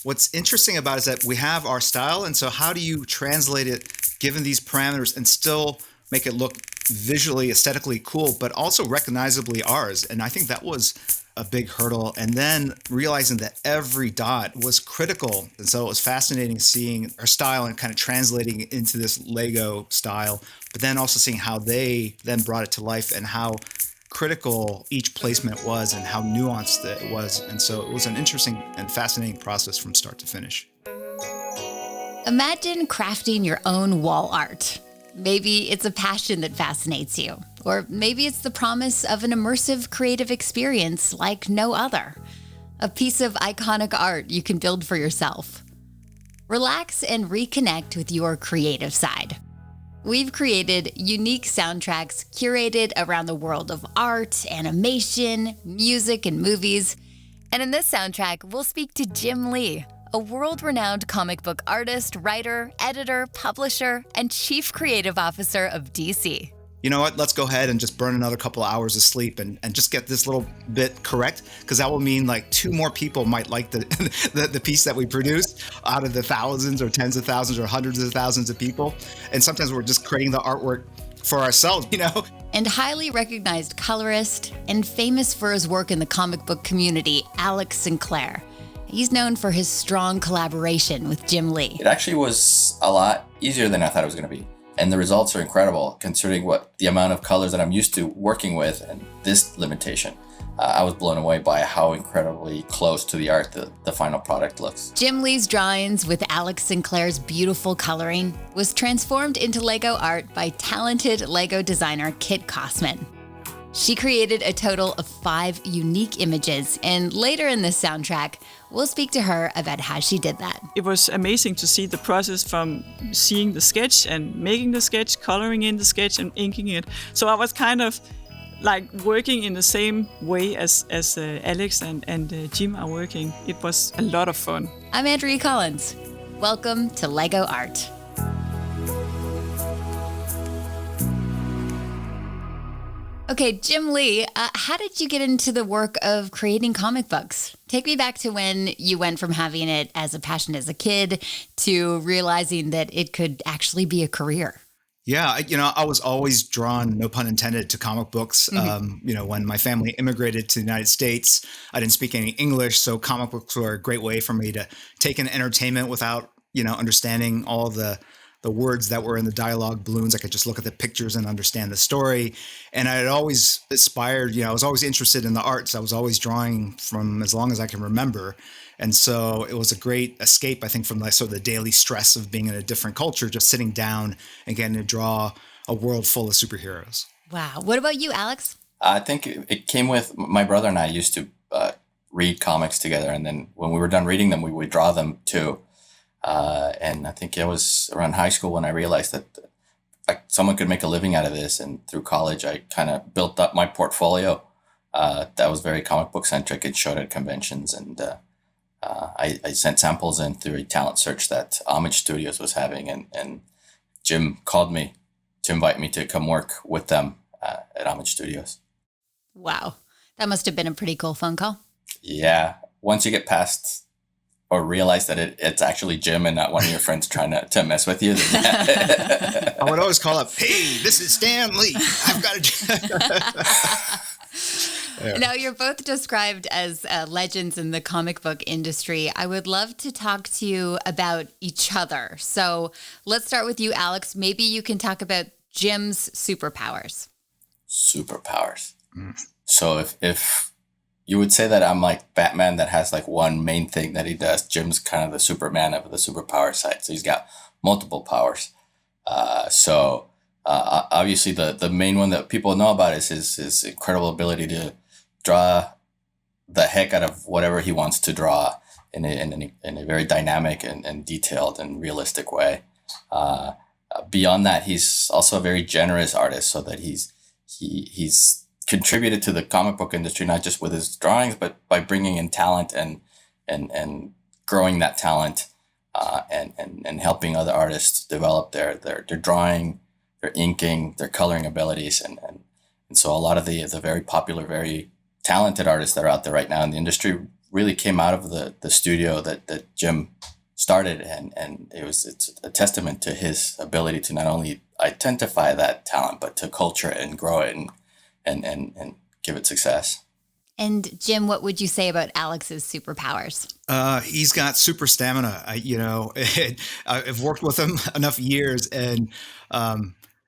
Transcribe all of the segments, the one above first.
what's interesting about it is that we have our style. And so how do you translate it given these parameters and still make it look visually, aesthetically cool, but also recognizably ours? And I think that was a big hurdle. And then realizing that every dot was critical. And so it was fascinating seeing our style and kind of translating it into this Lego style, but then also seeing how they then brought it to life and how critical each placement was and how nuanced it was. And so it was an interesting and fascinating process from start to finish. Imagine crafting your own wall art. Maybe it's a passion that fascinates you, or maybe it's the promise of an immersive creative experience like no other. A piece of iconic art you can build for yourself. Relax and reconnect with your creative side. We've created unique soundtracks curated around the world of art, animation, music, and movies. And in this soundtrack, we'll speak to Jim Lee, a world-renowned comic book artist, writer, editor, publisher, and chief creative officer of DC. You know what? Let's go ahead and just burn another couple of hours of sleep and just get this little bit correct, because that will mean like 2 more people might like the piece that we produced out of the thousands or tens of thousands or hundreds of thousands of people. And sometimes we're just creating the artwork for ourselves, you know? And highly recognized colorist and famous for his work in the comic book community, Alex Sinclair. He's known for his strong collaboration with Jim Lee. It actually was a lot easier than I thought it was going to be. And the results are incredible considering the amount of colors that I'm used to working with and this limitation. I was blown away by how incredibly close to the art the final product looks. Jim Lee's drawings with Alex Sinclair's beautiful coloring was transformed into Lego art by talented Lego designer Kit Kosman. She created a total of 5 unique images, and later in this soundtrack, we'll speak to her about how she did that. It was amazing to see the process from seeing the sketch and making the sketch, coloring in the sketch and inking it. So I was kind of like working in the same way as Alex and Jim are working. It was a lot of fun. I'm Andrea Collins. Welcome to Lego Art. Okay, Jim Lee, how did you get into the work of creating comic books? Take me back to when you went from having it as a passion as a kid to realizing that it could actually be a career. Yeah, I was always drawn, no pun intended, to comic books. Mm-hmm. When my family immigrated to the United States, I didn't speak any English, so comic books were a great way for me to take in entertainment without, understanding all the words that were in the dialogue balloons. I could just look at the pictures and understand the story. And I had always aspired, I was always interested in the arts. I was always drawing from as long as I can remember. And so it was a great escape, I think, from the daily stress of being in a different culture, just sitting down and getting to draw a world full of superheroes. Wow. What about you, Alex? I think it came with my brother and I used to read comics together. And then when we were done reading them, we would draw them too. And I think it was around high school when I realized that someone could make a living out of this. And through college, I kind of built up my portfolio that was very comic book centric and showed at conventions. And I sent samples in through a talent search that Homage Studios was having. And Jim called me to invite me to come work with them at Homage Studios. Wow. That must have been a pretty cool phone call. Yeah. Once you get past or realize that it's actually Jim and not one of your friends trying to mess with you. I would always call up, "Hey, this is Stan Lee. I've got to..." Yeah. Now, you're both described as legends in the comic book industry. I would love to talk to you about each other. So let's start with you, Alex. Maybe you can talk about Jim's superpowers. Superpowers. So if you would say that I'm like Batman that has like one main thing that he does, Jim's kind of the Superman of the superpower side. So he's got multiple powers. Obviously the main one that people know about is his incredible ability to draw the heck out of whatever he wants to draw in a very dynamic and detailed and realistic way. Beyond that, he's also a very generous artist, so that he's contributed to the comic book industry, not just with his drawings, but by bringing in talent and growing that talent, and helping other artists develop their drawing, their inking, their coloring abilities. And so a lot of the very popular, very talented artists that are out there right now in the industry really came out of the studio that Jim started, and it's a testament to his ability to not only identify that talent, but to culture it and grow it and give it success. And Jim, what would you say about Alex's superpowers? He's got super stamina. I've worked with him enough years, and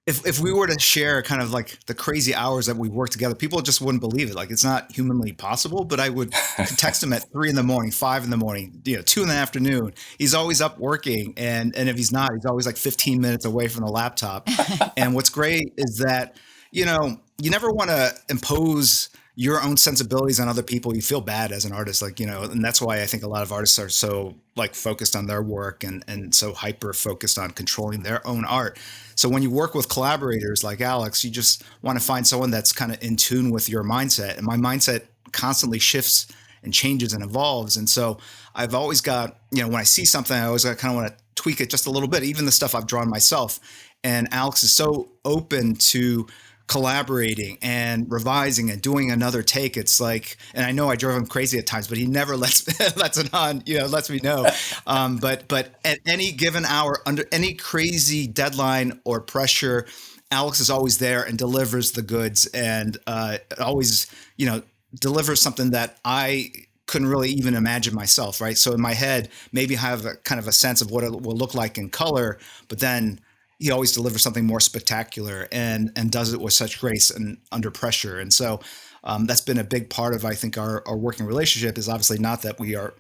if we were to share kind of like the crazy hours that we work together, people just wouldn't believe it. Like, it's not humanly possible. But I would text him at 3 a.m, 5 a.m, 2 in. He's always up working, and if he's not, he's always like 15 minutes away from the laptop. And what's great is that you never want to impose your own sensibilities on other people. You feel bad as an artist, and that's why I think a lot of artists are so focused on their work and so hyper focused on controlling their own art. So when you work with collaborators like Alex, you just want to find someone that's kind of in tune with your mindset. And my mindset constantly shifts and changes and evolves. And so I've always got, when I see something, I always kind of want to tweak it just a little bit, even the stuff I've drawn myself. And Alex is so open to collaborating and revising and doing another take. It's like, and I know I drove him crazy at times, but he never lets it on, lets me know. But at any given hour, under any crazy deadline or pressure, Alex is always there and delivers the goods, and always, delivers something that I couldn't really even imagine myself, right? So in my head, maybe I have a kind of a sense of what it will look like in color, but then he always delivers something more spectacular and does it with such grace and under pressure. And so that's been a big part of, I think, our working relationship. Is obviously not that we are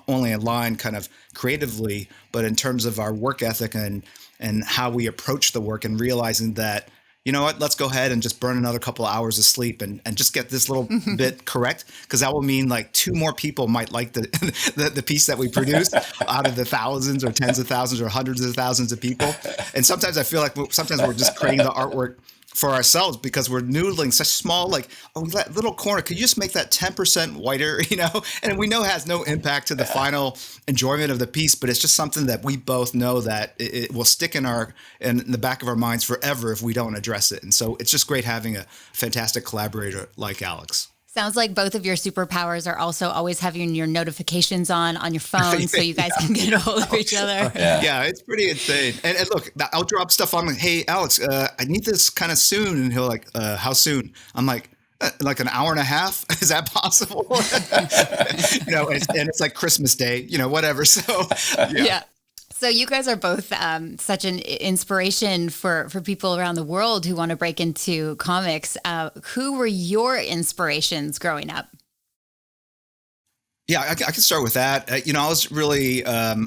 only aligned kind of creatively, but in terms of our work ethic and how we approach the work, and realizing that, you know what, let's go ahead and just burn another couple of hours of sleep and just get this little bit correct, because that will mean like 2 more people might like the piece that we produce out of the thousands or tens of thousands or hundreds of thousands of people. And sometimes I feel like sometimes we're just creating the artwork for ourselves because we're noodling such small, that little corner. Could you just make that 10% whiter, And we know it has no impact to the final enjoyment of the piece, but it's just something that we both know that it will stick in the back of our minds forever if we don't address it. And so it's just great having a fantastic collaborator like Alex. Sounds like both of your superpowers are also always having your notifications on your phone so you guys can get a hold of each other. Yeah, it's pretty insane. And look, I'll drop stuff on like, hey, Alex, I need this kind of soon. And he'll like, how soon? I'm like an hour and a half? Is that possible? And it's like Christmas Day, whatever. So, yeah. So you guys are both such an inspiration for people around the world who want to break into comics. Who were your inspirations growing up? Yeah, I can start with that. I was really a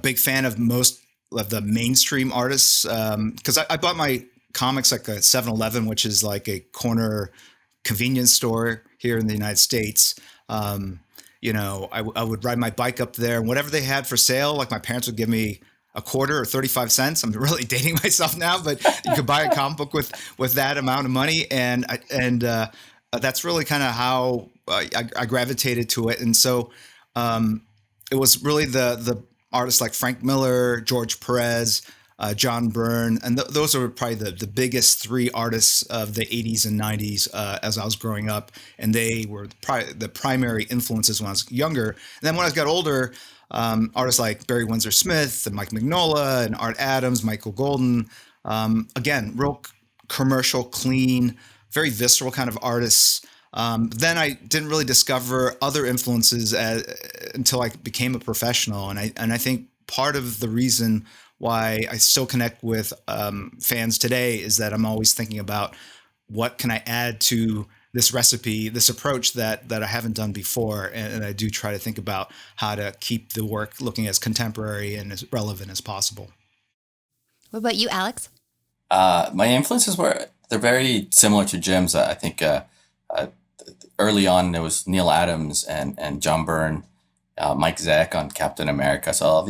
big fan of most of the mainstream artists because I bought my comics like a 7-Eleven, which is like a corner convenience store here in the United States. I would ride my bike up there, and whatever they had for sale, like my parents would give me a quarter or 35 cents. I'm really dating myself now, but you could buy a comic book with that amount of money. And that's really kind of how I gravitated to it. And so it was really the artists like Frank Miller, George Perez, John Byrne, and those are probably the biggest 3 artists of the 80s and 90s as I was growing up, and they were the primary influences when I was younger. And then when I got older, artists like Barry Windsor Smith and Mike Mignola and Art Adams, Michael Golden, again, real commercial, clean, very visceral kind of artists. Then I didn't really discover other influences until I became a professional, and I think part of the reason why I still connect with fans today is that I'm always thinking about what can I add to this recipe, this approach that I haven't done before. And I do try to think about how to keep the work looking as contemporary and as relevant as possible. What about you, Alex? My influences they're very similar to Jim's. I think early on there was Neil Adams and John Byrne, Mike Zeck on Captain America. So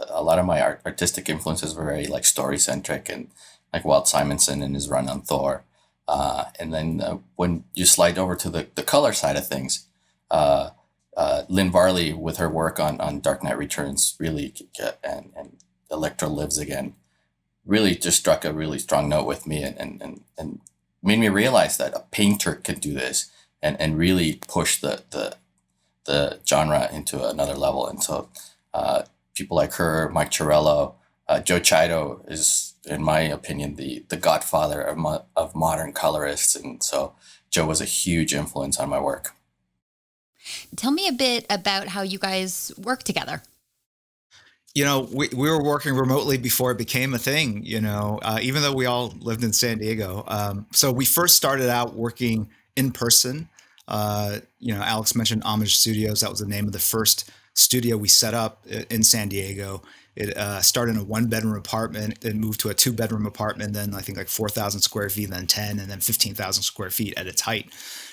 a lot of my artistic influences were very like story centric, and like Walt Simonson and his run on Thor. And then when you slide over to the color side of things, Lynn Varley with her work on Dark Knight Returns really and Elektra Lives Again really just struck a really strong note with me and made me realize that a painter could do this and really push the the genre into another level. And so people like her, Mike Chiarello, Joe Chito is, in my opinion, the godfather of modern colorists. And so Joe was a huge influence on my work. Tell me a bit about how you guys work together. We were working remotely before it became a thing, even though we all lived in San Diego. So we first started out working in person. Alex mentioned Homage Studios. That was the name of the first studio we set up in San Diego. It started in a 1-bedroom apartment, then moved to a 2-bedroom apartment, then I think like 4,000 square feet, then 10, and then 15,000 square feet at its height.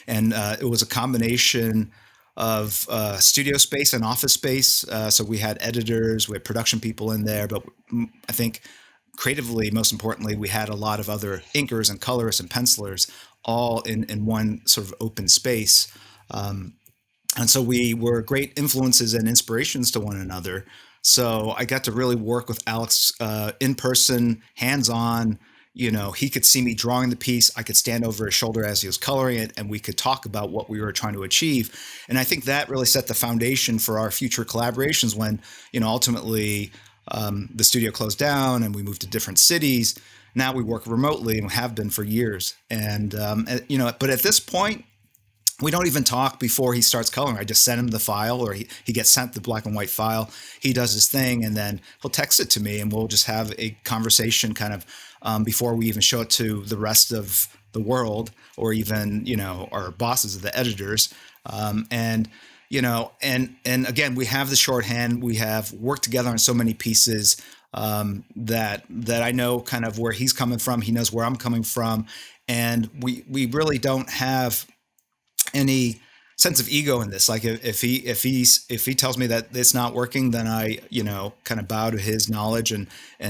And it was a combination of studio space and office space. So we had editors, we had production people in there, but I think creatively, most importantly, we had a lot of other inkers and colorists and pencilers all in one sort of open space. And so we were great influences and inspirations to one another. So I got to really work with Alex in person, hands-on. He could see me drawing the piece. I could stand over his shoulder as he was coloring it, and we could talk about what we were trying to achieve. And I think that really set the foundation for our future collaborations when, ultimately the studio closed down and we moved to different cities. Now we work remotely and have been for years. And, but at this point, we don't even talk before he starts coloring. I just send him the file, or he gets sent the black and white file. He does his thing, and then he'll text it to me, and we'll just have a conversation kind of before we even show it to the rest of the world, or even, our bosses, the editors. And again, we have the shorthand. We have worked together on so many pieces that I know kind of where he's coming from. He knows where I'm coming from. And we really don't have any sense of ego in this. Like if he tells me that it's not working, then I, kind of bow to his knowledge and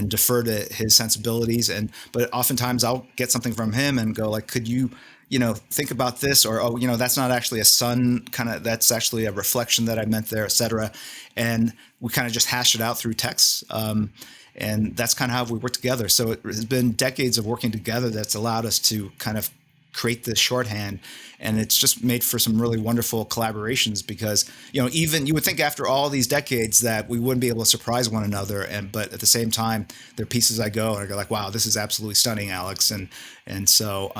defer to his sensibilities. But oftentimes I'll get something from him and go like, could you, think about this, or, that's not actually a sun kind of, that's actually a reflection that I meant there, et cetera. And we kind of just hash it out through text. And that's kind of how we work together. So it has been decades of working together that's allowed us to kind of create this shorthand, and it's just made for some really wonderful collaborations because, even you would think after all these decades that we wouldn't be able to surprise one another. But at the same time, there are pieces I go and I go like, wow, this is absolutely stunning, Alex. And so,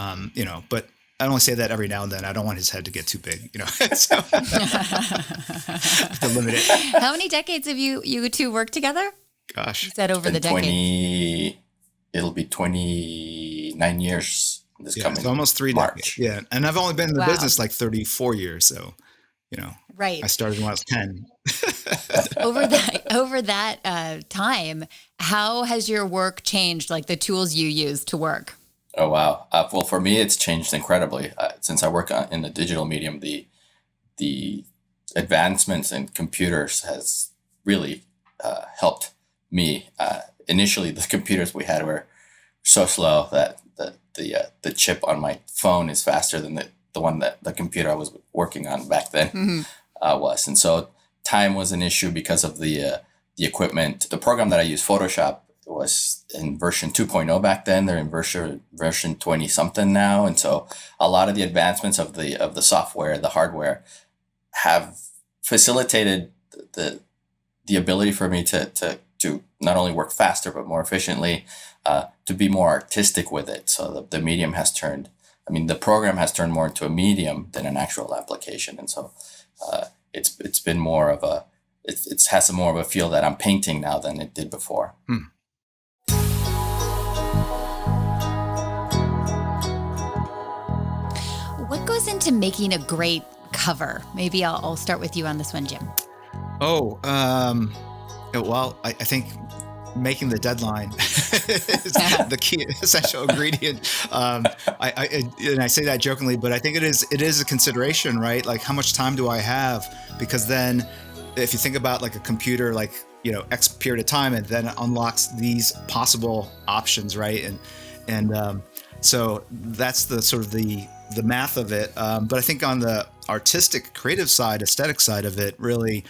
but I only say that every now and then. I don't want his head to get too big, so to limit it. How many decades have you two worked together? Gosh. You said over the decades. It'll be 29 years. It's almost 3 decades. Yeah. And I've only been in the business like 34 years. So, right. I started when I was 10. Over that time, how has your work changed? Like the tools you use to work? Oh, wow. Well, for me, it's changed incredibly. Since I work in the digital medium, the advancements in computers has really helped me. Initially, the computers we had were so slow that the chip on my phone is faster than the one that the computer I was working on back then was. And so time was an issue because of the equipment. The program that I use, Photoshop, was in version 2.0 back then. They're in version 20 something now. And so a lot of the advancements of the software, the hardware, have facilitated the ability for me to not only work faster, but more efficiently, to be more artistic with it. So the medium has turned, the program has turned more into a medium than an actual application. And so it's been more of it has more of a feel that I'm painting now than it did before. What goes into making a great cover? Maybe I'll start with you on this one, Jim. Well, I think making the deadline is the key essential ingredient. I say that jokingly, but I think it is a consideration, right? Like how much time do I have? Because then if you think about like a computer, like, X period of time, and then it unlocks these possible options, right? And so that's the sort of the math of it. But I think on the artistic, creative side, aesthetic side of it, really,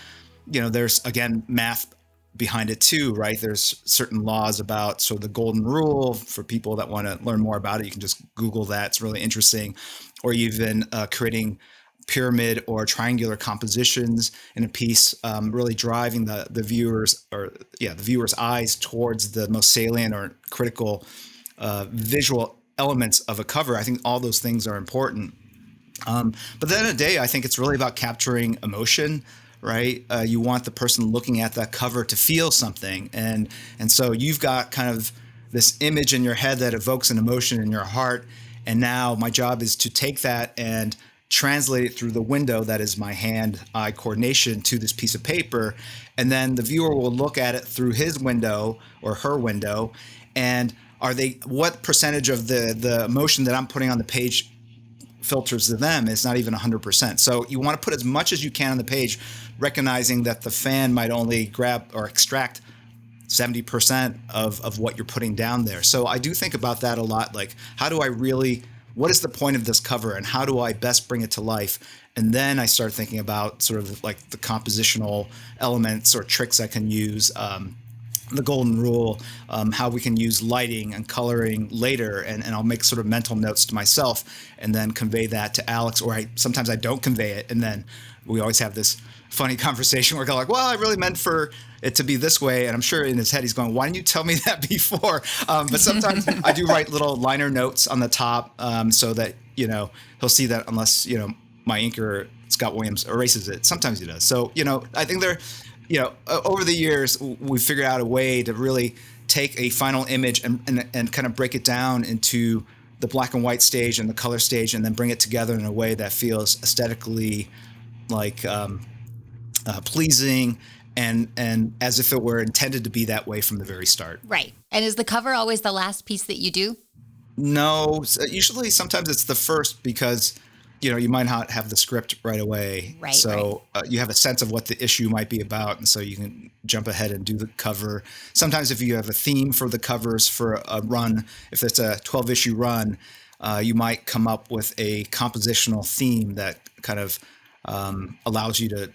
there's again math behind it too, right? There's certain laws about sort of the golden rule. For people that want to learn more about it, you can just Google that. It's really interesting. Or even creating pyramid or triangular compositions in a piece, really driving the viewer's eyes towards the most salient or critical visual elements of a cover. I think all those things are important. But at the end of the day, I think it's really about capturing emotion, right? You want the person looking at that cover to feel something. And so you've got kind of this image in your head that evokes an emotion in your heart. And now my job is to take that and translate it through the window that is my hand-eye coordination to this piece of paper. And then the viewer will look at it through his window or her window. And what percentage of the emotion that I'm putting on the page filters to them is not even 100%. So you want to put as much as you can on the page, recognizing that the fan might only grab or extract 70% of what you're putting down there. So I do think about that a lot. Like, what is the point of this cover and how do I best bring it to life? And then I start thinking about sort of like the compositional elements or tricks I can use, the golden rule, how we can use lighting and coloring later. And I'll make sort of mental notes to myself and then convey that to Alex, or sometimes I don't convey it. And then we always have this funny conversation where we're like, well, I really meant for it to be this way. And I'm sure in his head, he's going, why didn't you tell me that before? But sometimes I do write little liner notes on the top so that, he'll see that unless, my inker, Scott Williams, erases it. Sometimes he does. So, I think over the years, we figured out a way to really take a final image and kind of break it down into the black and white stage and the color stage, and then bring it together in a way that feels aesthetically like pleasing and as if it were intended to be that way from the very start. Right. And is the cover always the last piece that you do? No, usually sometimes it's the first because you might not have the script right away. Right. So you have a sense of what the issue might be about. And so you can jump ahead and do the cover. Sometimes if you have a theme for the covers for a run, if it's a 12-issue run, you might come up with a compositional theme that kind of allows you to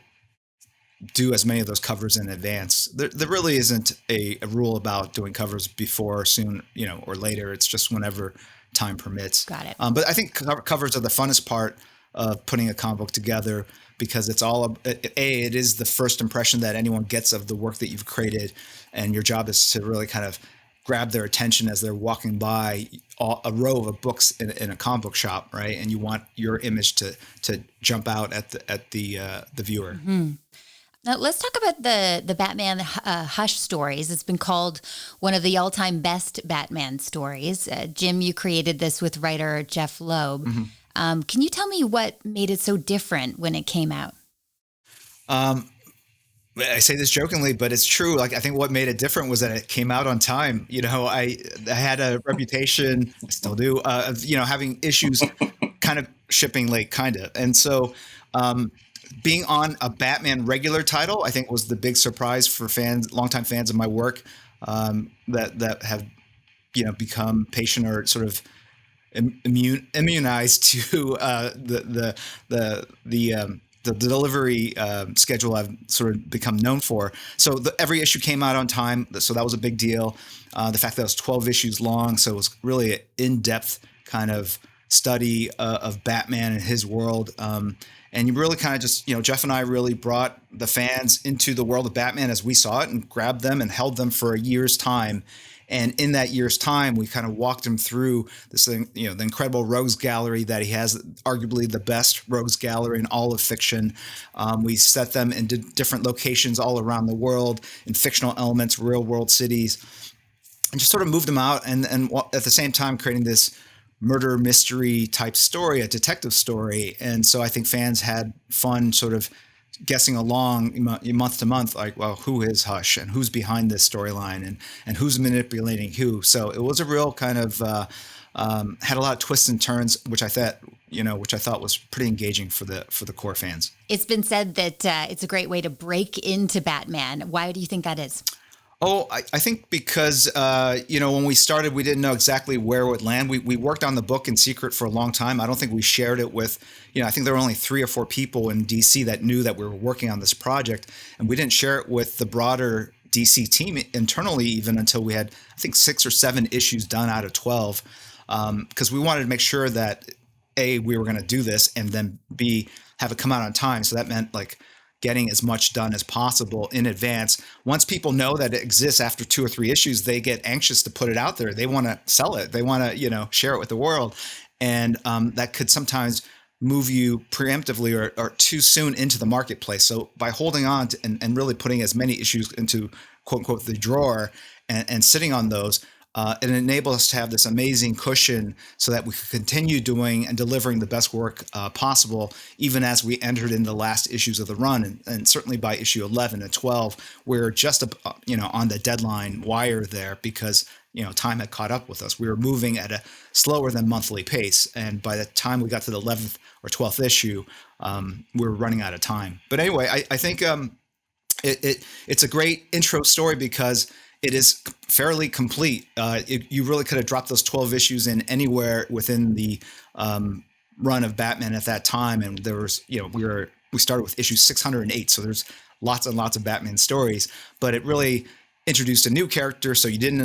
do as many of those covers in advance. There really isn't a rule about doing covers before, soon, or later. It's just whenever time permits. Got it. But I think covers are the funnest part of putting a comic book together because it's it is the first impression that anyone gets of the work that you've created, and your job is to really kind of grab their attention as they're walking by a row of books in a comic book shop, right? And you want your image to jump out at the viewer. Mm-hmm. Now, let's talk about the Batman Hush stories. It's been called one of the all-time best Batman stories. Jim, you created this with writer Jeff Loeb. Mm-hmm. Can you tell me what made it so different when it came out? I say this jokingly, but it's true. Like, I think what made it different was that it came out on time. I had a reputation, I still do, of, having issues kind of shipping late, kind of. And so, being on a Batman regular title, I think was the big surprise for longtime fans of my work, that have, become patient or sort of immunized to the delivery schedule I've sort of become known for. So every issue came out on time, so that was a big deal. The fact that it was 12 issues long, so it was really an in-depth kind of study of Batman and his world. And you really kind of just, Jeff and I really brought the fans into the world of Batman as we saw it and grabbed them and held them for a year's time. And in that year's time, we kind of walked him through this thing, the incredible rogues gallery that he has, arguably the best rogues gallery in all of fiction. We set them into different locations all around the world in fictional elements, real world cities, and just sort of moved them out. And at the same time, creating this murder mystery type story, a detective story. And so I think fans had fun sort of guessing along month to month, like, well, who is Hush and who's behind this storyline and who's manipulating who. So it was a real kind of had a lot of twists and turns, which I thought was pretty engaging for the core fans. It's been said that it's a great way to break into Batman. Why do you think that is? Oh, I think because, when we started, we didn't know exactly where it would land. We worked on the book in secret for a long time. I don't think we shared it with, I think there were only 3 or 4 people in DC that knew that we were working on this project. And we didn't share it with the broader DC team internally even until we had, I think, 6 or 7 issues done out of 12. Because we wanted to make sure that, A, we were going to do this, and then B, have it come out on time. So that meant like getting as much done as possible in advance. Once people know that it exists after 2 or 3 issues, they get anxious to put it out there. They want to sell it. They want to, share it with the world. And that could sometimes move you preemptively or too soon into the marketplace. So by holding on to, and really putting as many issues into quote unquote the drawer and sitting on those, it enabled us to have this amazing cushion so that we could continue doing and delivering the best work possible, even as we entered in the last issues of the run. And certainly by issue 11 and 12, we're just, on the deadline wire there because, time had caught up with us. We were moving at a slower than monthly pace. And by the time we got to the 11th or 12th issue, we were running out of time. But anyway, I think it's a great intro story because it is fairly complete. You really could have dropped those 12 issues in anywhere within the run of Batman at that time. And there was, we started with issue 608. So there's lots and lots of Batman stories, but it really introduced a new character. So you didn't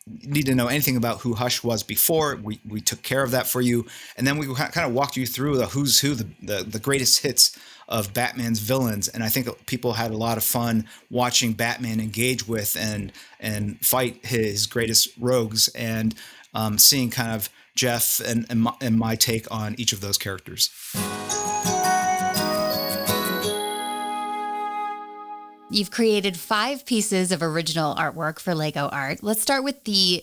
need to know anything about who Hush was before. We took care of that for you. And then we kind of walked you through the who's who, the greatest hits of Batman's villains. And I think people had a lot of fun watching Batman engage with and fight his greatest rogues and seeing kind of Jeff and my take on each of those characters. You've created 5 pieces of original artwork for Lego Art. Let's start with the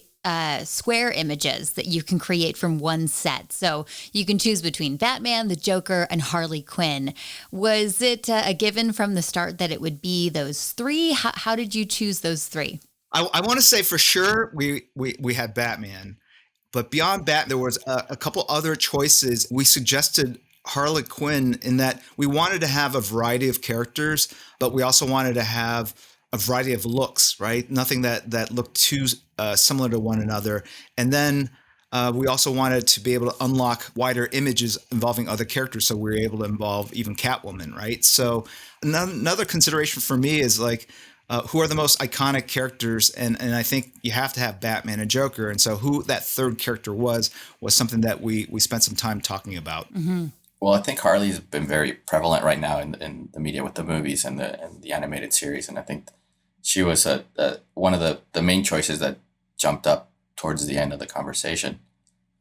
square images that you can create from one set. So you can choose between Batman, the Joker, and Harley Quinn. Was it a given from the start that it would be those 3? How did you choose those 3? I want to say for sure we had Batman, but beyond Batman, there was a couple other choices. We suggested Harley Quinn in that we wanted to have a variety of characters, but we also wanted to have a variety of looks, right? Nothing that looked too similar to one another. And then we also wanted to be able to unlock wider images involving other characters. So we were able to involve even Catwoman, right? So another consideration for me is like, who are the most iconic characters? And I think you have to have Batman and Joker. And so who that third character was something that we spent some time talking about. Mm-hmm. Well, I think Harley's been very prevalent right now in the media with the movies and the animated series. And I think she was one of the main choices that jumped up towards the end of the conversation.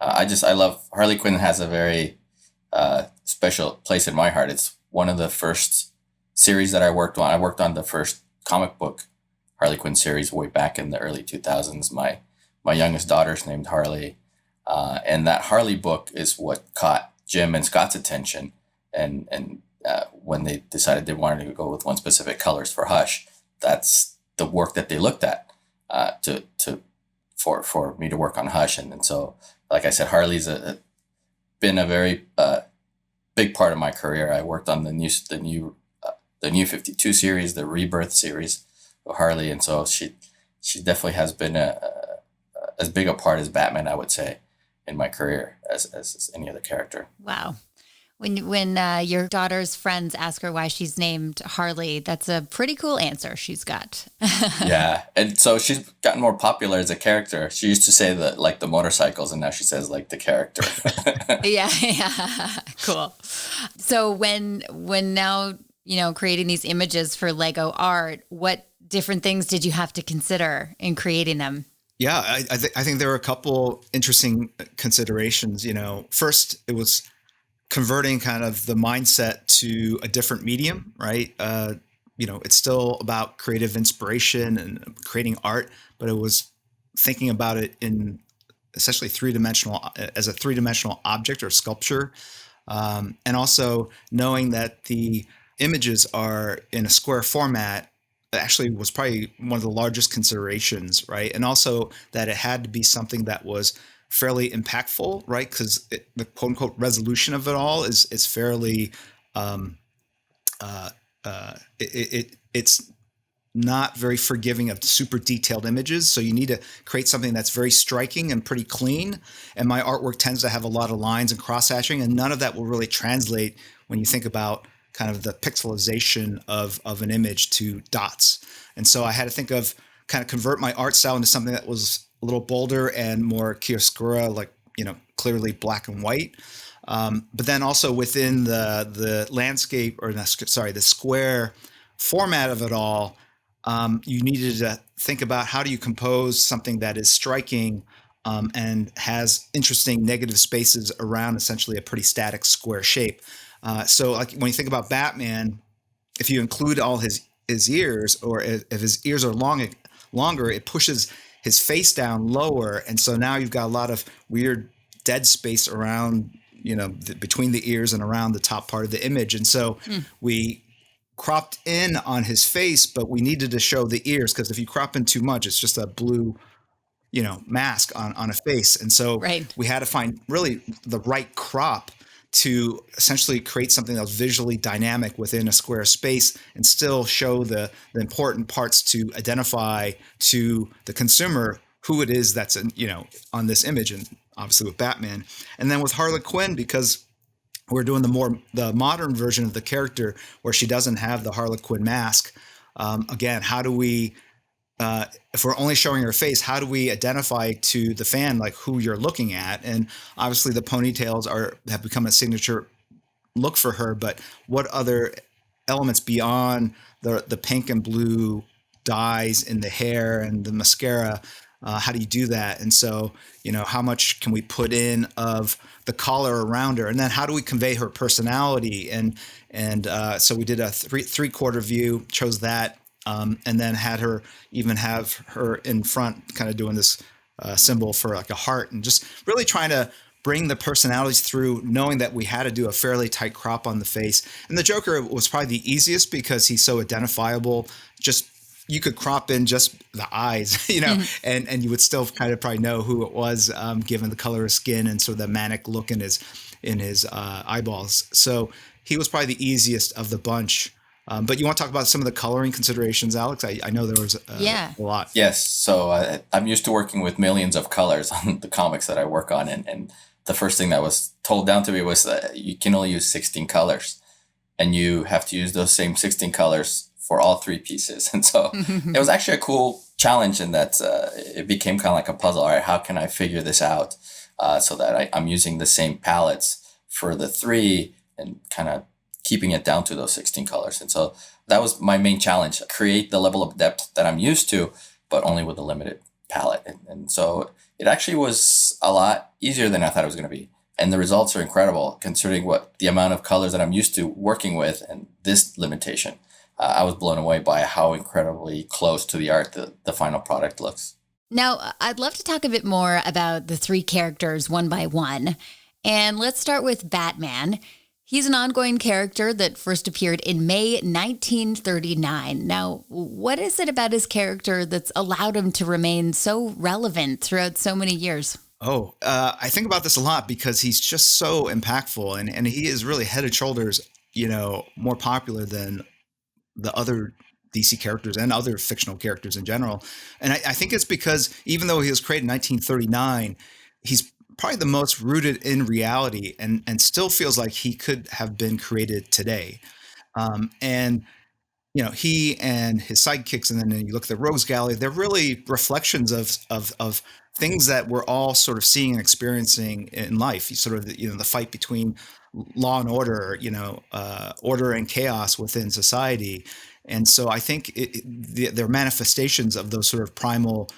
I love Harley Quinn. Has a very special place in my heart. It's one of the first series that I worked on. I worked on the first comic book Harley Quinn series way back in the early 2000s. My youngest daughter's named Harley. And that Harley book is what caught Jim and Scott's attention. And when they decided they wanted to go with one specific colors for Hush, that's the work that they looked at for me to work on Hush. And so, like I said, Harley's been a very big part of my career. I worked on the new 52 series, the Rebirth series of Harley. And so she definitely has been as big a part as Batman, I would say, in my career as any other character. Wow. When your daughter's friends ask her why she's named Harley, that's a pretty cool answer she's got. Yeah. And so she's gotten more popular as a character. She used to say the motorcycles, and now she says like the character. Yeah. Cool. So when now, creating these images for Lego Art, what different things did you have to consider in creating them? Yeah, I think there were a couple interesting considerations. First, it was converting kind of the mindset to a different medium, right? It's still about creative inspiration and creating art, but it was thinking about it in essentially as a three-dimensional object or sculpture, and also knowing that the images are in a square format actually was probably one of the largest considerations, right? And also that it had to be something that was fairly impactful, right? Because the quote unquote resolution of it all is fairly, it's not very forgiving of super detailed images. So you need to create something that's very striking and pretty clean. And my artwork tends to have a lot of lines and cross hatching, and none of that will really translate when you think about kind of the pixelization of an image to dots. And so I had to think of kind of convert my art style into something that was a little bolder and more chiaroscuro, like, clearly black and white. But then also within the landscape, or the square format of it all, you needed to think about how do you compose something that is striking and has interesting negative spaces around essentially a pretty static square shape. So like when you think about Batman, if you include all his ears, or if his ears are longer, it pushes his face down lower. And so now you've got a lot of weird dead space around, between the ears and around the top part of the image. And so we cropped in on his face, but we needed to show the ears, because if you crop in too much, it's just a blue, mask on a face. And so Right. we had to find really the right crop to essentially create something that was visually dynamic within a square space and still show the important parts to identify to the consumer who it is that's on this image, and obviously with Batman. And then with Harley Quinn, because we're doing the modern version of the character where she doesn't have the Harley Quinn mask. Again, how do we, if we're only showing her face, how do we identify to the fan like who you're looking at? And obviously the ponytails have become a signature look for her, but what other elements beyond the pink and blue dyes in the hair and the mascara? How do you do that? And so, how much can we put in of the collar around her? And then how do we convey her personality? And so we did a three-quarter view, chose that, and then had her even have her in front kind of doing this symbol for like a heart, and just really trying to bring the personalities through, knowing that we had to do a fairly tight crop on the face. And the Joker was probably the easiest because he's so identifiable. Just you could crop in just the eyes, and you would still kind of probably know who it was, given the color of skin and sort of the manic look in his eyeballs. So he was probably the easiest of the bunch. But you want to talk about some of the coloring considerations, Alex? I know there was a lot. Yes. So I'm used to working with millions of colors on the comics that I work on. And the first thing that was told down to me was that you can only use 16 colors. And you have to use those same 16 colors for all three pieces. And so it was actually a cool challenge in that it became kind of like a puzzle. All right, how can I figure this out so that I'm using the same palettes for the three and kind of keeping it down to those 16 colors. And so that was my main challenge, create the level of depth that I'm used to, but only with a limited palette. And so it actually was a lot easier than I thought it was going to be. And the results are incredible considering the amount of colors that I'm used to working with and this limitation. I was blown away by how incredibly close to the art the final product looks. Now, I'd love to talk a bit more about the three characters one by one. And let's start with Batman. He's an ongoing character that first appeared in May 1939. Now, what is it about his character that's allowed him to remain so relevant throughout so many years? I think about this a lot because he's just so impactful, and he is really head and shoulders, more popular than the other DC characters and other fictional characters in general. And I think it's because even though he was created in 1939, he's probably the most rooted in reality and still feels like he could have been created today. And he and his sidekicks, and then you look at the Rogues Gallery, they're really reflections of things that we're all sort of seeing and experiencing in life. Sort of the fight between law and order, order and chaos within society. And so I think they're manifestations of those sort of primal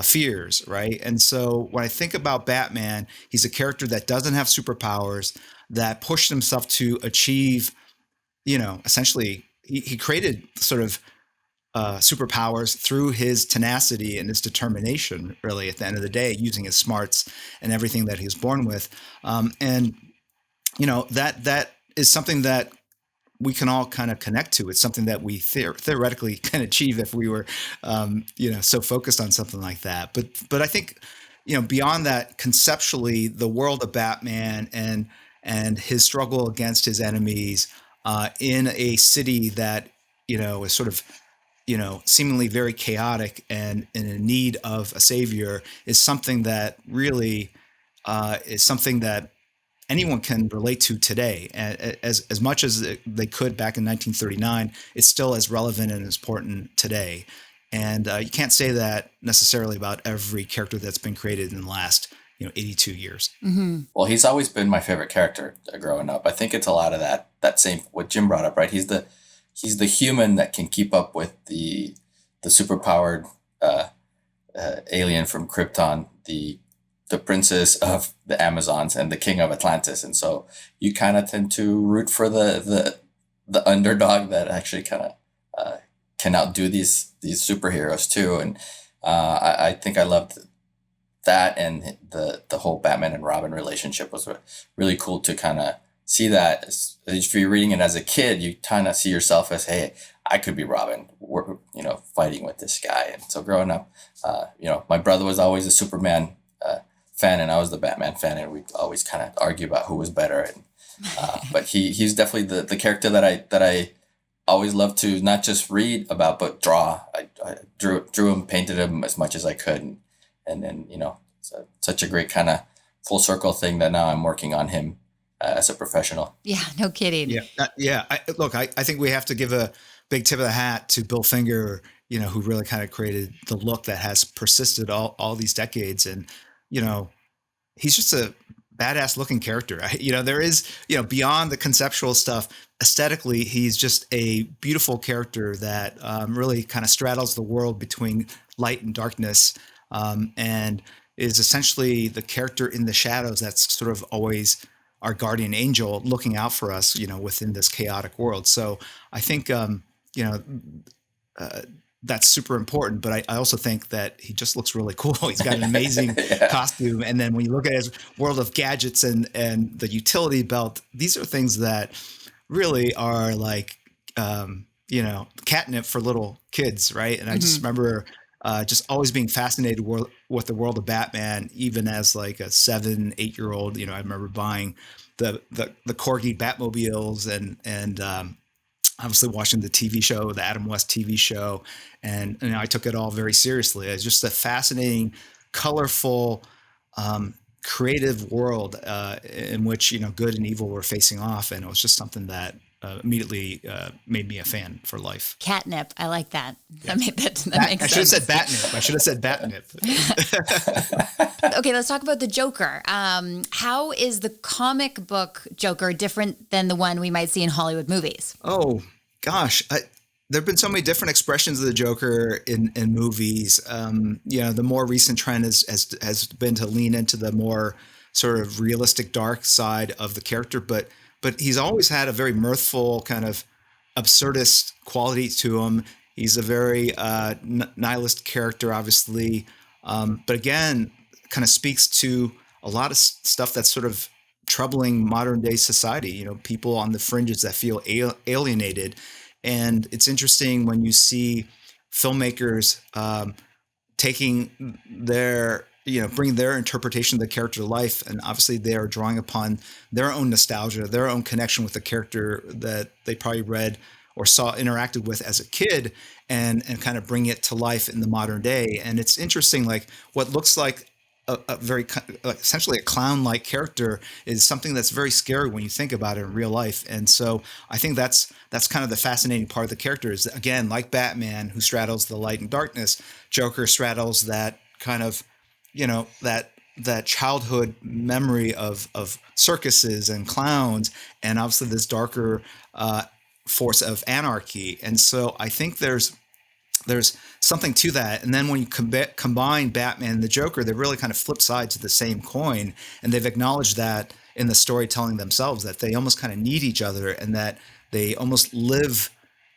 fears, right? And so when I think about Batman, he's a character that doesn't have superpowers, that pushed himself to achieve, essentially he created sort of superpowers through his tenacity and his determination, really, at the end of the day, using his smarts and everything that he was born with. That is something that we can all kind of connect to. It's something that we theoretically can achieve if we were, so focused on something like that. But I think, beyond that, conceptually, the world of Batman and his struggle against his enemies in a city that, is sort of, seemingly very chaotic and in need of a savior is something that really is something that anyone can relate to today. As much as they could back in 1939, it's still as relevant and as important today. And you can't say that necessarily about every character that's been created in the last, 82 years. Well, he's always been my favorite character growing up. I think it's a lot of that same what Jim brought up, right? He's the human that can keep up with the superpowered alien from Krypton, the princess of the Amazons and the king of Atlantis. And so you kind of tend to root for the underdog that actually kind of can outdo these superheroes too. And I think I loved that, and the whole Batman and Robin relationship was really cool to kind of see that. If you're reading it as a kid, you kind of see yourself as, hey, I could be Robin, fighting with this guy. And so growing up, my brother was always a Superman fan, and I was the Batman fan, and we'd always kind of argue about who was better. And but he's definitely the character that I always loved to not just read about but draw. I drew him, painted him as much as I could, and then it's such a great kind of full circle thing that now I'm working on him as a professional. Yeah, no kidding. Yeah. I think we have to give a big tip of the hat to Bill Finger, who really kind of created the look that has persisted all these decades. And, he's just a badass looking character. There is, beyond the conceptual stuff, aesthetically, he's just a beautiful character that really kind of straddles the world between light and darkness, and is essentially the character in the shadows that's sort of always our guardian angel looking out for us, within this chaotic world. So I think, that's super important, but I also think that he just looks really cool. He's got an amazing costume. And then when you look at his world of gadgets and the utility belt, these are things that really are like, catnip for little kids. Right. And I just remember just always being fascinated with the world of Batman, even as like a 7-8-year-old. I remember buying the Corgi Batmobiles and obviously watching the TV show, the Adam West TV show. And I took it all very seriously. It's just a fascinating, colorful, creative world in which, good and evil were facing off. And it was just something that immediately made me a fan for life. Catnip. I like that. Yeah. That makes sense. I should have said Batnip. I should have said Batnip. Okay, let's talk about the Joker. How is the comic book Joker different than the one we might see in Hollywood movies? Oh, gosh. There have been so many different expressions of the Joker in movies. The more recent trend has been to lean into the more sort of realistic dark side of the character, but he's always had a very mirthful kind of absurdist quality to him. He's a very nihilist character, obviously, but again, kind of speaks to a lot of stuff that's sort of troubling modern day society. People on the fringes that feel alienated, and it's interesting when you see filmmakers taking their bring their interpretation of the character to life. And obviously they are drawing upon their own nostalgia, their own connection with the character that they probably read or interacted with as a kid, and kind of bring it to life in the modern day. And it's interesting, like what looks like a very essentially a clown-like character is something that's very scary when you think about it in real life. And so I think that's kind of the fascinating part of the character is, again, like Batman, who straddles the light and darkness, Joker straddles that kind of, that childhood memory of circuses and clowns, and obviously this darker force of anarchy. And so I think there's something to that. And then when you combine Batman and the Joker, they're really kind of flip sides of the same coin. And they've acknowledged that in the storytelling themselves, that they almost kind of need each other and that they almost live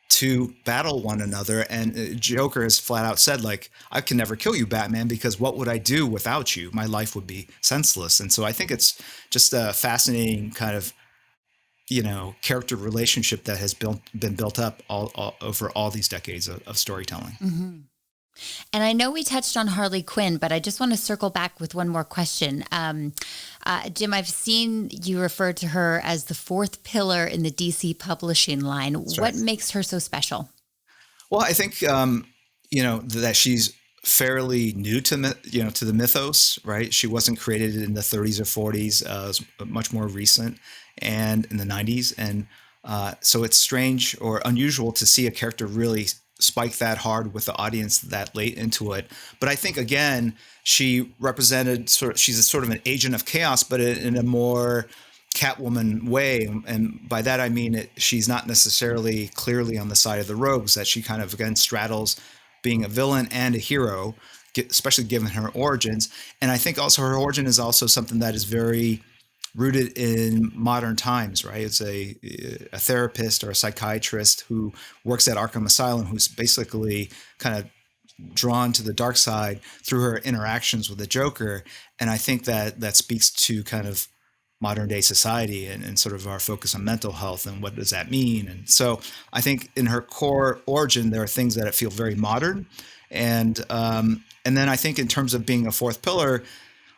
to battle one another. And Joker has flat out said, like, I can never kill you, Batman, because what would I do without you? My life would be senseless. And so I think it's just a fascinating kind of, character relationship that has been built up all over all these decades of storytelling. Mm-hmm. And I know we touched on Harley Quinn, but I just want to circle back with one more question. Jim, I've seen you refer to her as the fourth pillar in the DC publishing line. That's right. What makes her so special? Well, I think, that she's fairly new to the mythos, right? She wasn't created in the 30s or 40s, it was much more recent, and in the 90s. And so it's strange or unusual to see a character really spike that hard with the audience that late into it. But I think, again, she represented she's a sort of an agent of chaos, but in a more Catwoman way. And by that, I mean she's not necessarily clearly on the side of the rogues, that she kind of, again, straddles being a villain and a hero, especially given her origins. And I think also her origin is also something that is very rooted in modern times, right? It's a therapist or a psychiatrist who works at Arkham Asylum, who's basically kind of drawn to the dark side through her interactions with the Joker. And I think that speaks to kind of modern day society and sort of our focus on mental health and what does that mean. And so I think in her core origin, there are things that feel very modern. And then I think in terms of being a fourth pillar,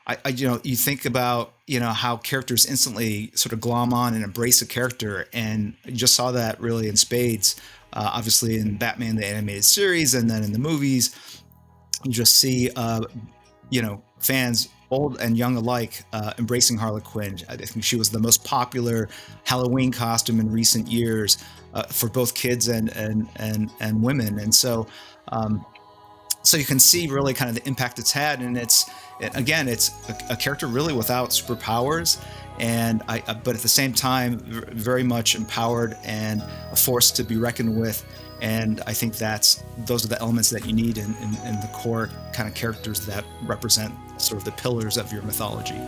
I you think about, how characters instantly sort of glom on and embrace a character. And you just saw that really in spades, obviously in Batman, the animated series, and then in the movies, you just see, fans old and young alike embracing Harley Quinn. I think she was the most popular Halloween costume in recent years for both kids and women. And so you can see really kind of the impact it's had. And it's a character really without superpowers, but at the same time, very much empowered and a force to be reckoned with. And I think those are the elements that you need in the core kind of characters that represent sort of the pillars of your mythology.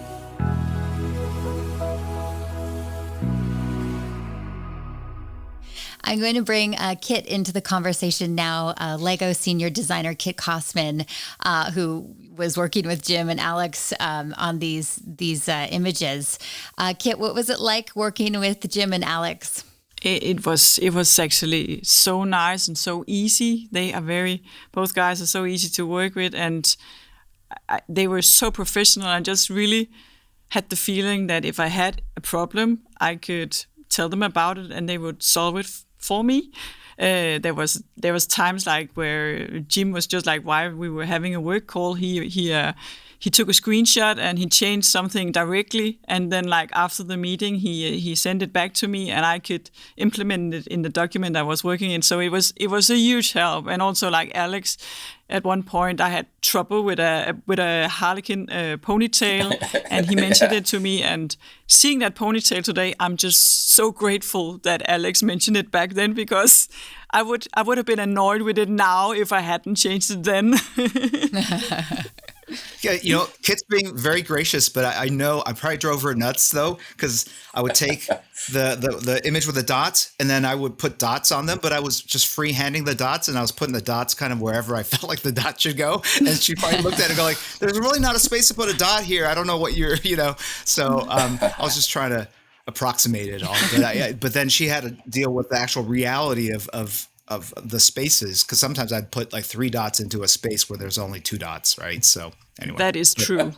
I'm going to bring Kit into the conversation now. Lego senior designer Kit Kosman, who was working with Jim and Alex on these images. Kit, what was it like working with Jim and Alex? It was actually so nice and so easy. Both guys are so easy to work with, and they were so professional. I just really had the feeling that if I had a problem, I could tell them about it and they would solve it for me. There was times like where Jim was just like, while we were having a work call, he took a screenshot and he changed something directly, and then like after the meeting he sent it back to me and I could implement it in the document I was working in. So it was a huge help. And also like Alex, at one point I had trouble with a harlequin ponytail, and he mentioned it to me. And seeing that ponytail today, I'm just so grateful that Alex mentioned it back then, because I would have been annoyed with it now if I hadn't changed it then. Yeah, Kit's being very gracious, but I know I probably drove her nuts though, because I would take the image with the dots and then I would put dots on them, but I was just freehanding the dots and I was putting the dots kind of wherever I felt like the dot should go. And she probably looked at it and go like, "There's really not a space to put a dot here. I don't know what you're." So I was just trying to approximate it all. But then she had to deal with the actual reality of the spaces, because sometimes I'd put like 3 dots into a space where there's only 2 dots, right? So anyway, that is true.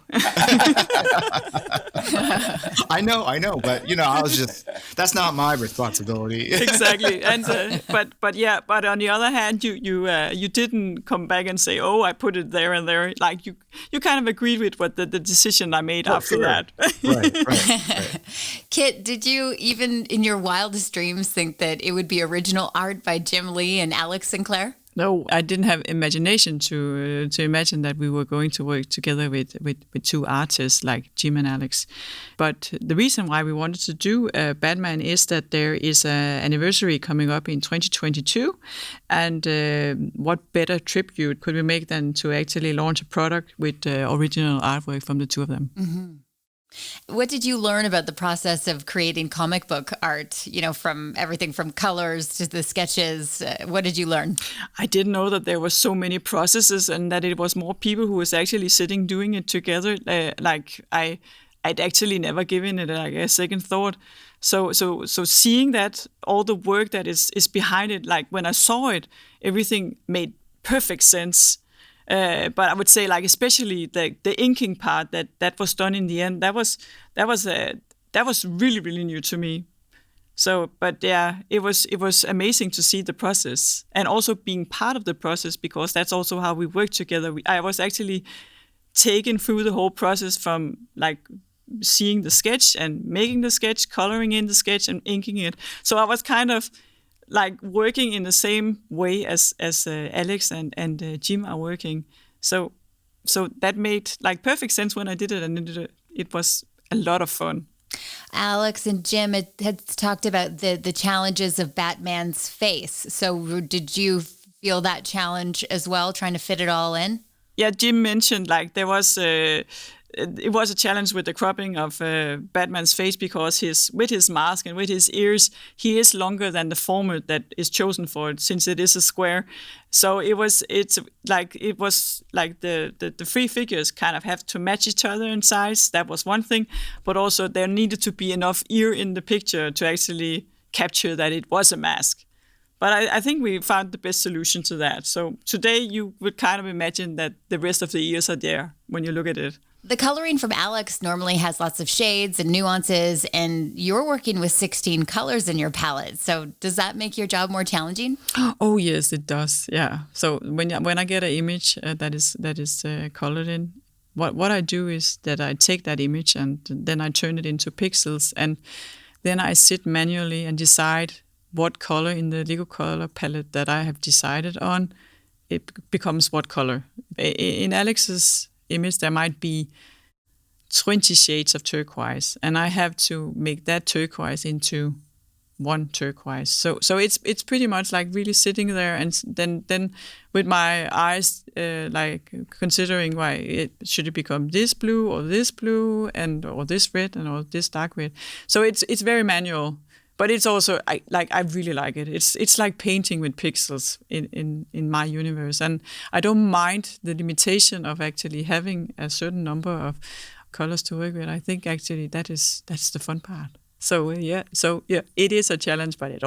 I know, but I was just, that's not my responsibility. Exactly. And but on the other hand, you didn't come back and say, "Oh, I put it there and there." Like you kind of agreed with what the decision I made after that. Right. Kit, did you even in your wildest dreams think that it would be original art by Jim Lee and Alex Sinclair? No, I didn't have imagination to imagine that we were going to work together with 2 artists like Jim and Alex. But the reason why we wanted to do Batman is that there is an anniversary coming up in 2022. And what better tribute could we make than to actually launch a product with original artwork from the 2 of them? Mm-hmm. What did you learn about the process of creating comic book art, from everything from colors to the sketches? What did you learn? I didn't know that there were so many processes and that it was more people who was actually sitting doing it together. I'd actually never given it a second thought. So seeing that, all the work that is behind it, like when I saw it, everything made perfect sense. But I would say, like, especially the inking part that was done in the end, that was really, really new to me. So, but yeah, it was amazing to see the process and also being part of the process, because that's also how we work together. I was actually taken through the whole process from like seeing the sketch and making the sketch, coloring in the sketch and inking it. So I was kind of like working in the same way as Alex and Jim are working. So that made like perfect sense when I did it, and it was a lot of fun. Alex and Jim had talked about the challenges of Batman's face. So did you feel that challenge as well, trying to fit it all in? Yeah, Jim mentioned like there was it was a challenge with the cropping of Batman's face because with his mask and with his ears, he is longer than the format that is chosen for it, since it is a square. So it was like the three figures kind of have to match each other in size. That was one thing, but also there needed to be enough ear in the picture to actually capture that it was a mask. But I think we found the best solution to that. So today you would kind of imagine that the rest of the ears are there when you look at it. The coloring from Alex normally has lots of shades and nuances, and you're working with 16 colors in your palette. So does that make your job more challenging? Oh yes, it does. Yeah. So when I get an image that is colored in, what I do is that I take that image and then I turn it into pixels, and then I sit manually and decide what color in the Lego color palette that I have decided on, it becomes what color. In Alex's image, there might be 20 shades of turquoise, and I have to make that turquoise into one turquoise. So it's pretty much like really sitting there and then with my eyes like considering should it become this blue or this blue or this red or this dark red. So it's very manual. But it's also I really like it. It's like painting with pixels in my universe, and I don't mind the limitation of actually having a certain number of colors to work with. I think actually that's the fun part. So yeah, it is a challenge, but it's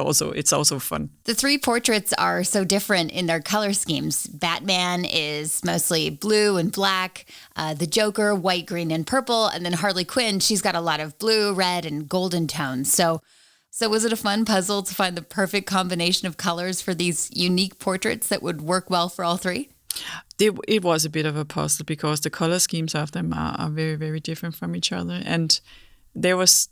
also fun. The three portraits are so different in their color schemes. Batman is mostly blue and black, the Joker white, green, and purple, and then Harley Quinn, she's got a lot of blue, red, and golden tones. So was it a fun puzzle to find the perfect combination of colors for these unique portraits that would work well for all three? It was a bit of a puzzle because the color schemes of them are very, very different from each other. And there was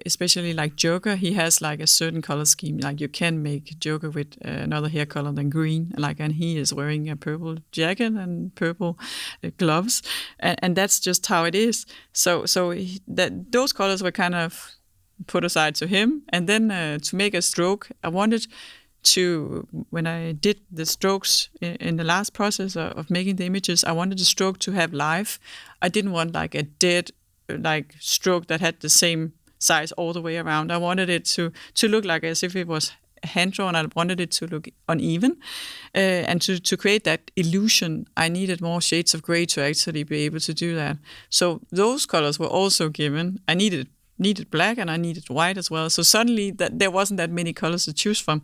especially like Joker, he has like a certain color scheme. Like you can make Joker with another hair color than green, and he is wearing a purple jacket and purple gloves, and that's just how it is. So those colors were kind of put aside to him, and then to make a stroke, I wanted to, when I did the strokes in the last process of making the images, I wanted the stroke to have life. I didn't want like a dead stroke that had the same size all the way around. I wanted it to look like as if it was hand drawn. I wanted it to look uneven, and to create that illusion, I needed more shades of gray to actually be able to do that. So those colors were also given. I needed black and I needed white as well. So suddenly there wasn't that many colors to choose from.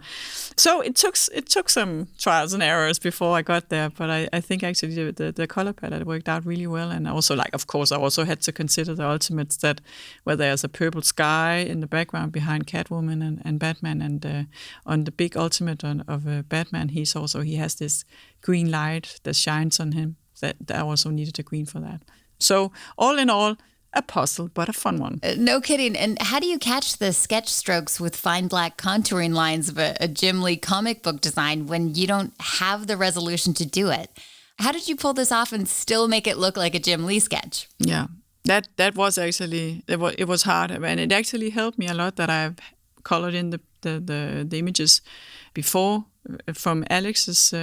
So it took some trials and errors before I got there. But I think actually the color palette worked out really well. And also of course, I also had to consider the ultimates, that where there's a purple sky in the background behind Catwoman and Batman, and on the big ultimate of Batman, he has this green light that shines on him. That I also needed a green for that. So all in all, a puzzle, but a fun one. No kidding. And how do you catch the sketch strokes with fine black contouring lines of a Jim Lee comic book design when you don't have the resolution to do it? How did you pull this off and still make it look like a Jim Lee sketch? Yeah, that was actually, it was hard. And it actually helped me a lot that I've colored in the images before from Alex's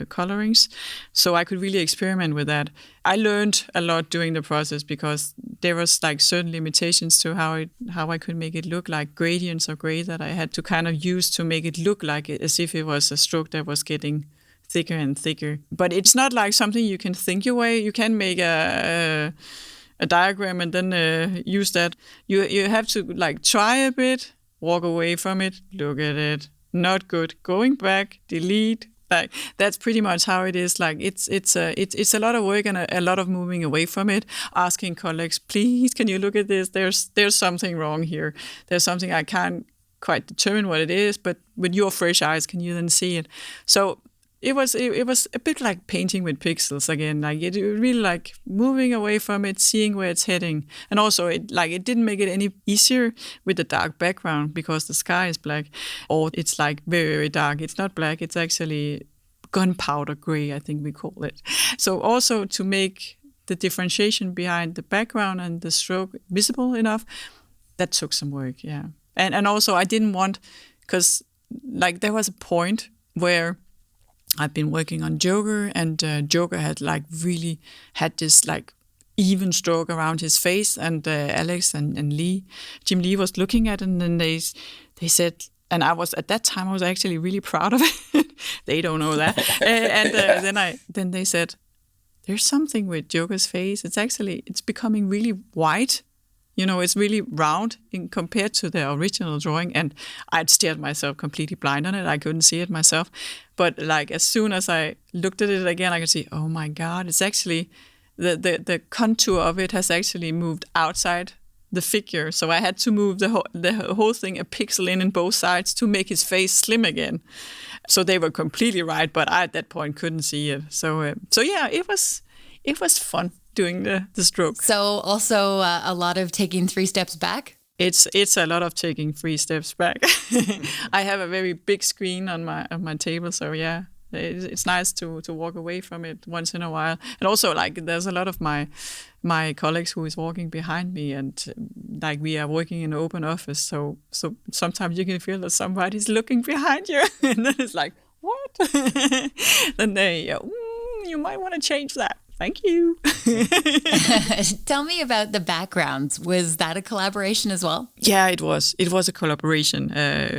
colorings, so I could really experiment with that. I learned a lot during the process because there was like certain limitations to how I could make it look like gradients of gray that I had to kind of use to make it look like it, as if it was a stroke that was getting thicker and thicker. But it's not like something you can think your way. You can make a diagram and then use that. You have to like try a bit, walk away from it, look at it. Not good. Going back, delete. Like that's pretty much how it is. Like it's a lot of work and a lot of moving away from it. Asking colleagues, please, can you look at this? There's something wrong here. There's something I can't quite determine what it is. But with your fresh eyes, can you then see it? So it was a bit like painting with pixels again. Like it really like moving away from it, seeing where it's heading, and also it didn't make it any easier with the dark background because the sky is black, or it's like very very dark. It's not black. It's actually gunpowder gray, I think we call it. So also to make the differentiation behind the background and the stroke visible enough, that took some work. Yeah, and also I didn't want, because like there was a point where I've been working on Joker, and Joker had like really had this like even stroke around his face, and Alex and Jim Lee was looking at it, and then they said, and I was at that time I was actually really proud of it. They don't know that, then they said, there's something with Joker's face. It's becoming really white. You know, it's really round in compared to the original drawing, and I'd stared myself completely blind on it. I couldn't see it myself. But like as soon as I looked at it again, I could see, oh my God, it's actually the contour of it has actually moved outside the figure. So I had to move the whole thing a pixel in both sides to make his face slim again. So they were completely right, but I at that point couldn't see it. So yeah, it was fun doing the stroke. So also a lot of taking 3 steps back? It's a lot of taking 3 steps back. I have a very big screen on my table, so yeah, it's nice to walk away from it once in a while. And also like there's a lot of my colleagues who is walking behind me, and like we are working in an open office, so sometimes you can feel that somebody's looking behind you, and then it's like, what? Then you might want to change that. Thank you. Tell me about the backgrounds. Was that a collaboration as well? Yeah, it was. It was a collaboration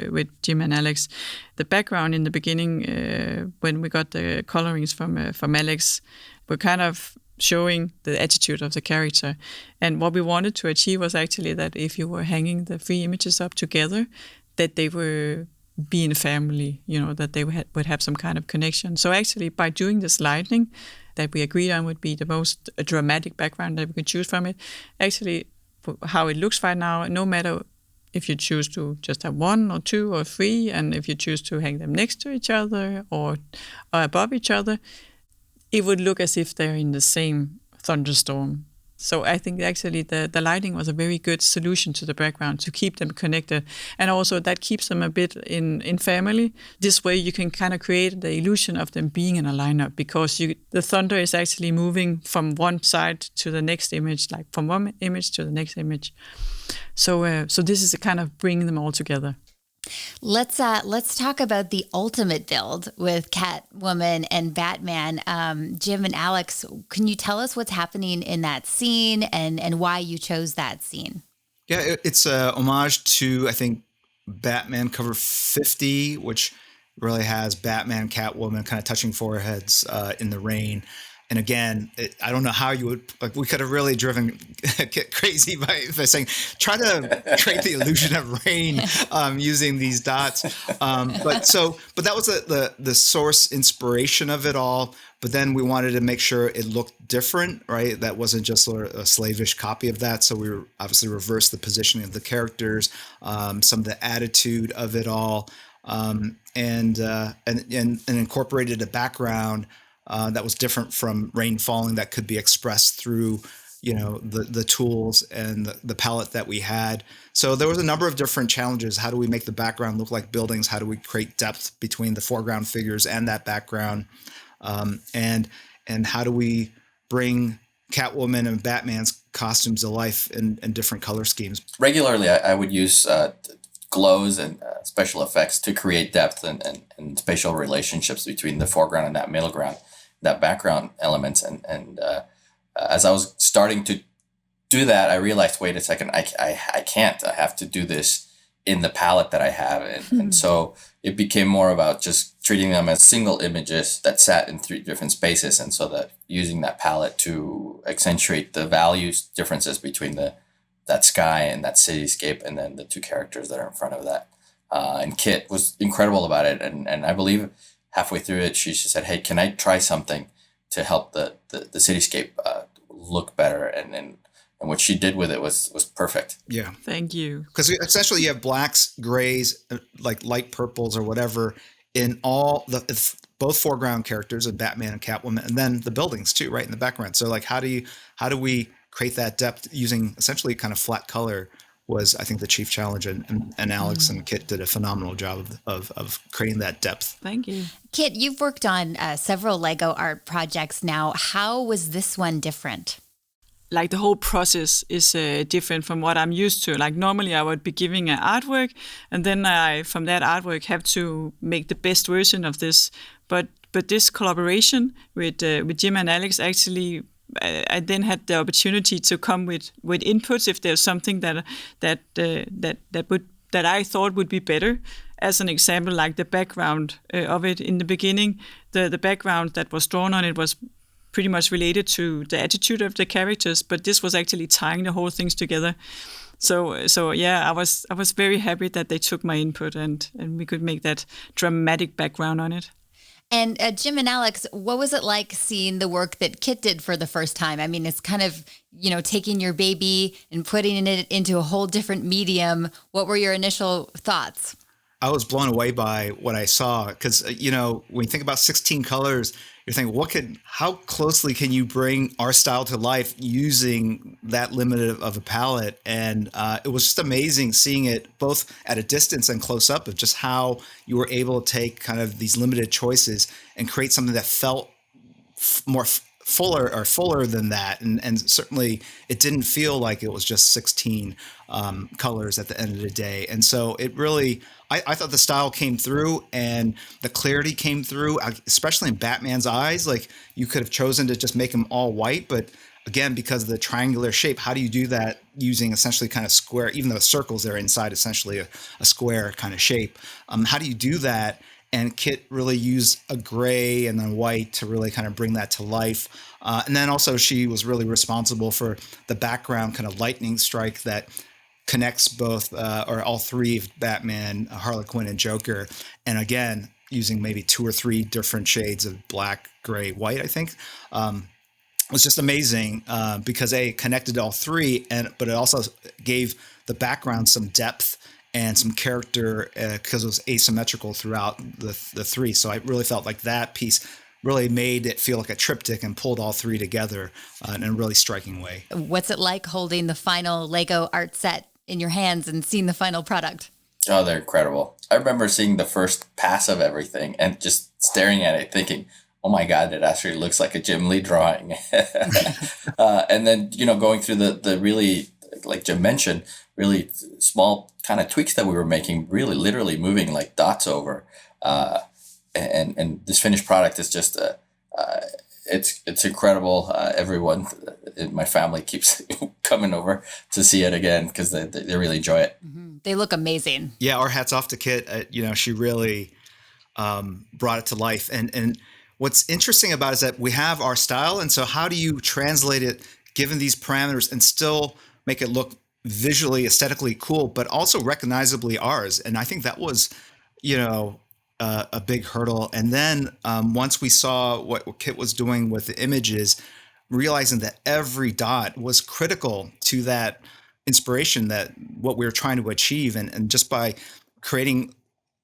with Jim and Alex. The background in the beginning, when we got the colorings from Alex, were kind of showing the attitude of the character. And what we wanted to achieve was actually that if you were hanging the 3 images up together, that they were being a family, you know, that they would have some kind of connection. So actually, by doing this lighting that we agreed on would be the most dramatic background that we could choose from it, actually, how it looks right now, no matter if you choose to just have 1 or 2 or 3, and if you choose to hang them next to each other or above each other, it would look as if they're in the same thunderstorm. So I think actually the lighting was a very good solution to the background to keep them connected. And also that keeps them a bit in family. This way you can kind of create the illusion of them being in a lineup, because the thunder is actually moving from one side to the next image, like from one image to the next image. So this is a kind of bringing them all together. Let's talk about the ultimate build with Catwoman and Batman. Jim and Alex, can you tell us what's happening in that scene and why you chose that scene? Yeah, it's a homage to, I think, Batman cover 50, which really has Batman, Catwoman kind of touching foreheads in the rain. And again, I don't know how you would, like, we could have really driven get crazy by saying, try to create the illusion of rain using these dots. But that was the source inspiration of it all. But then we wanted to make sure it looked different, right? That wasn't just a slavish copy of that. So we obviously reversed the positioning of the characters, some of the attitude of it all, and incorporated a background that was different from rain falling, that could be expressed through, you know, the tools and the palette that we had. So there was a number of different challenges. How do we make the background look like buildings? How do we create depth between the foreground figures and that background? And how do we bring Catwoman and Batman's costumes to life in different color schemes? Regularly, I would use glows and special effects to create depth and spatial relationships between the foreground and that middle ground, that background elements. And as I was starting to do that, I realized, wait a second, I can't. I have to do this in the palette that I have. And so it became more about just treating them as single images that sat in 3 different spaces. And so that using that palette to accentuate the values differences between that sky and that cityscape, and then the 2 characters that are in front of that. And Kit was incredible about it. And I believe halfway through it, she said, hey, can I try something to help the cityscape look better? And what she did with it was perfect. Yeah. Thank you. Because essentially you have blacks, grays, like light purples or whatever in all both foreground characters of Batman and Catwoman, and then the buildings too, right in the background. So like, how do we create that depth using essentially kind of flat color was, I think, the chief challenge, and Alex and Kit did a phenomenal job of creating that depth. Thank you. Kit, you've worked on several Lego art projects now. How was this one different? Like the whole process is different from what I'm used to. Like normally I would be giving an artwork, and then I, from that artwork, have to make the best version of this. But this collaboration with Jim and Alex, actually, I then had the opportunity to come with inputs if there's something that I thought would be better. As an example, like the background of it in the beginning, the background that was drawn on it was pretty much related to the attitude of the characters, but this was actually tying the whole things together. So yeah, I was very happy that they took my input and we could make that dramatic background on it. And Jim and Alex, what was it like seeing the work that Kit did for the first time? I mean, it's kind of, taking your baby and putting it into a whole different medium. What were your initial thoughts? I was blown away by what I saw because, when you think about 16 colors, you're thinking, how closely can you bring our style to life using that limited of a palette? And it was just amazing seeing it both at a distance and close up of just how you were able to take kind of these limited choices and create something that felt more fuller than that. And certainly it didn't feel like it was just 16 colors at the end of the day. And so it really, I thought the style came through and the clarity came through, especially in Batman's eyes. Like you could have chosen to just make them all white, but again, because of the triangular shape, how do you do that using essentially kind of square, even though the circles are inside essentially a square kind of shape? How do you do that? And Kit really used a gray and then white to really kind of bring that to life. And then also she was really responsible for the background kind of lightning strike that connects both or all three of Batman, Harley Quinn, and Joker. And again, using maybe 2 or 3 different shades of black, gray, white, I think. Was just amazing because it connected all three, but it also gave the background some depth and some character because it was asymmetrical throughout the three. So I really felt like that piece really made it feel like a triptych and pulled all three together in a really striking way. What's it like holding the final Lego art set in your hands and seeing the final product? Oh, they're incredible. I remember seeing the first pass of everything and just staring at it thinking, oh my God, it actually looks like a Jim Lee drawing. And then, going through the really, like Jim mentioned, really small kind of tweaks that we were making, really literally moving like dots over. And this finished product is just, it's incredible. Everyone in my family keeps coming over to see it again because they really enjoy it. Mm-hmm. They look amazing. Yeah, our hats off to Kit. She really brought it to life. And what's interesting about it is that we have our style. And so how do you translate it given these parameters and still make it look visually, aesthetically cool, but also recognizably ours? And I think that was, a big hurdle. And then once we saw what Kit was doing with the images, realizing that every dot was critical to that inspiration, that what we were trying to achieve. And just by creating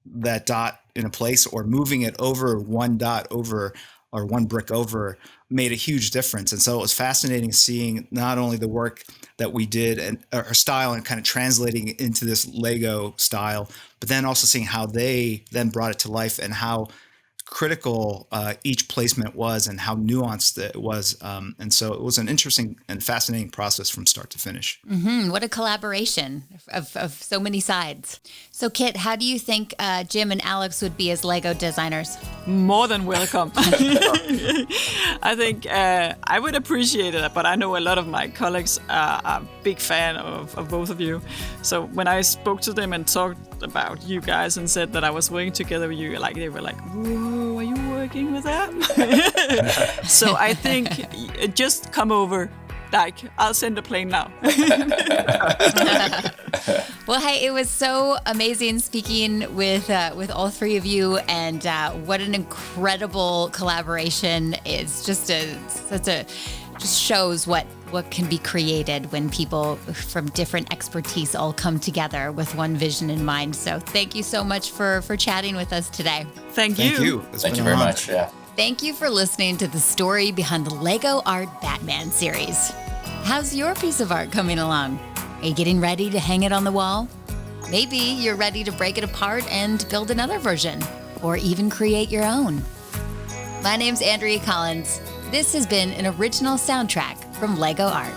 that dot in a place or moving it over one dot over or one brick over made a huge difference. And so it was fascinating seeing not only the work that we did and our style and kind of translating it into this Lego style, but then also seeing how they then brought it to life and how critical each placement was and how nuanced it was. And so it was an interesting and fascinating process from start to finish. Mm-hmm. What a collaboration of so many sides. So Kit, how do you think Jim and Alex would be as Lego designers? More than welcome. I think I would appreciate it, but I know a lot of my colleagues are a big fan of both of you. So when I spoke to them and talked about you guys and said that I was working together with you, they were like, whoa, are you working with them? So I think just come over. I'll send a plane now. Well, hey, it was so amazing speaking with all three of you, and what an incredible collaboration. It's just such a just shows what can be created when people from different expertise all come together with one vision in mind. So thank you so much for chatting with us today. Thank you. Thank you. It's Thank been you an very honor. much. Yeah. Thank you for listening to the story behind the Lego Art Batman series. How's your piece of art coming along? Are you getting ready to hang it on the wall? Maybe you're ready to break it apart and build another version, or even create your own. My name's Andrea Collins. This has been an original soundtrack from Lego Art.